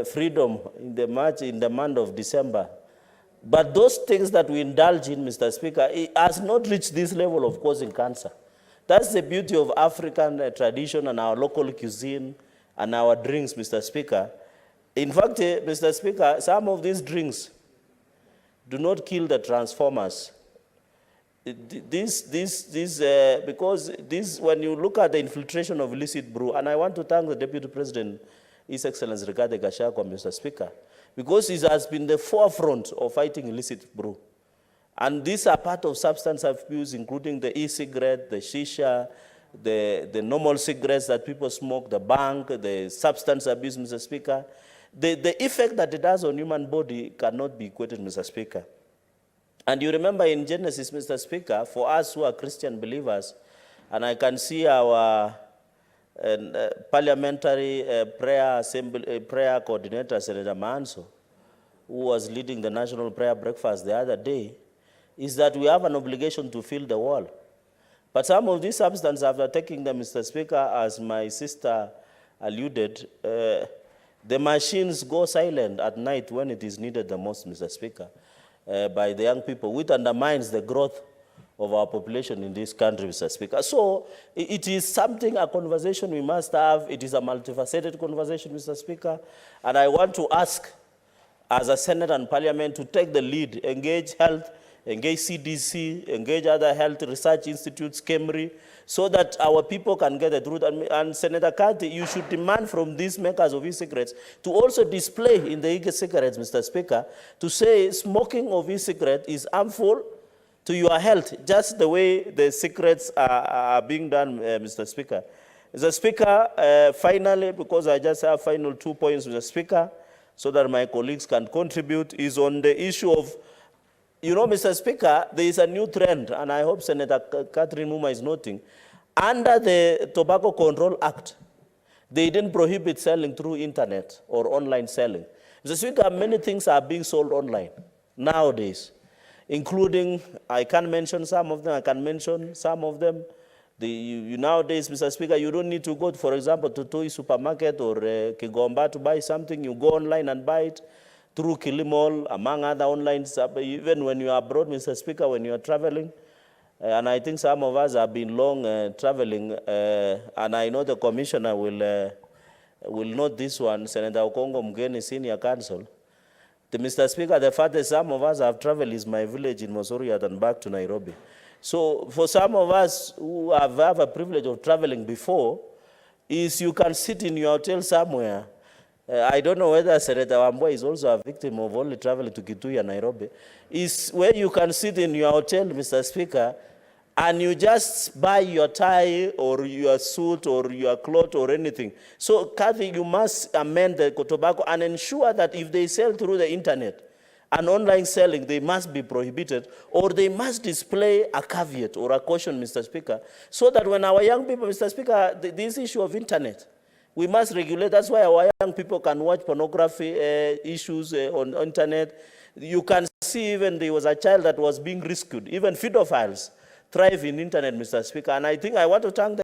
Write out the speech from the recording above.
freedom in the month of December. But those things that we indulge in, Mr. Speaker, it has not reached this level of causing cancer. That's the beauty of African tradition and our local cuisine and our drinks, Mr. Speaker. In fact, Mr. Speaker, some of these drinks do not kill the transformers. Because when you look at the infiltration of illicit brew, and I want to thank the Deputy President, His Excellency Gachagua, Mr. Speaker, because he has been the forefront of fighting illicit brew. And these are part of substance abuse, including the e-cigarette, the shisha, the normal cigarettes that people smoke, the bang, the substance abuse, Mr. Speaker. The effect that it has on human body cannot be equated, Mr. Speaker. And you remember in Genesis, Mr. Speaker, for us who are Christian believers, and I can see our parliamentary prayer coordinator, Senator Manso, who was leading the National Prayer Breakfast the other day, is that we have an obligation to fill the wall. But some of these substances, after taking them, Mr. Speaker, as my sister alluded, the machines go silent at night when it is needed the most, Mr. Speaker, by the young people, which undermines the growth of our population in this country, Mr. Speaker. So it is something, a conversation we must have. It is a multifaceted conversation, Mr. Speaker. And I want to ask, as a Senate and Parliament, to take the lead, engage health, engage CDC, engage other health research institutes, KEMRI, so that our people can get the truth. And Senator Kazi, you should demand from these makers of e-cigarettes to also display in the e-cigarettes, Mr. Speaker, to say smoking of e-cigarette is harmful to your health, just the way the cigarettes are being done, Mr. Speaker. Mr. Speaker, finally, because I just have final 2 points, Mr. Speaker, so that my colleagues can contribute, is on the issue of, you know, Mr. Speaker, there is a new trend, and I hope Senator Catherine Muma is noting. Under the Tobacco Control Act, they didn't prohibit selling through internet or online selling. Mr. Speaker, many things are being sold online nowadays, including, I can't mention some of them, I can mention some of them. Nowadays, Mr. Speaker, you don't need to go, for example, to Toy Supermarket or Kigomba to buy something. You go online and buy it through Kilimall, among other online, even when you are abroad, Mr. Speaker, when you are traveling. And I think some of us have been long traveling, and I know the Commissioner will note this one, Senator Okongo Mgeni, Senior Counsel. Mr. Speaker, the farthest some of us have traveled is my village in Mosoriat and back to Nairobi. So for some of us who have a privilege of traveling before, is you can sit in your hotel somewhere. I don't know whether Senator Wambua is also a victim of only traveling to Kitui and Nairobi. Is where you can sit in your hotel, Mr. Speaker, and you just buy your tie or your suit or your cloth or anything. So, Kathy, you must amend the tobacco and ensure that if they sell through the internet and online selling, they must be prohibited, or they must display a caveat or a caution, Mr. Speaker, so that when our young people, Mr. Speaker, this issue of internet, we must regulate. That's why our young people can watch pornography issues on internet. You can see even there was a child that was being rescued. Even pedophiles thrive in internet, Mr. Speaker. And I think I want to thank the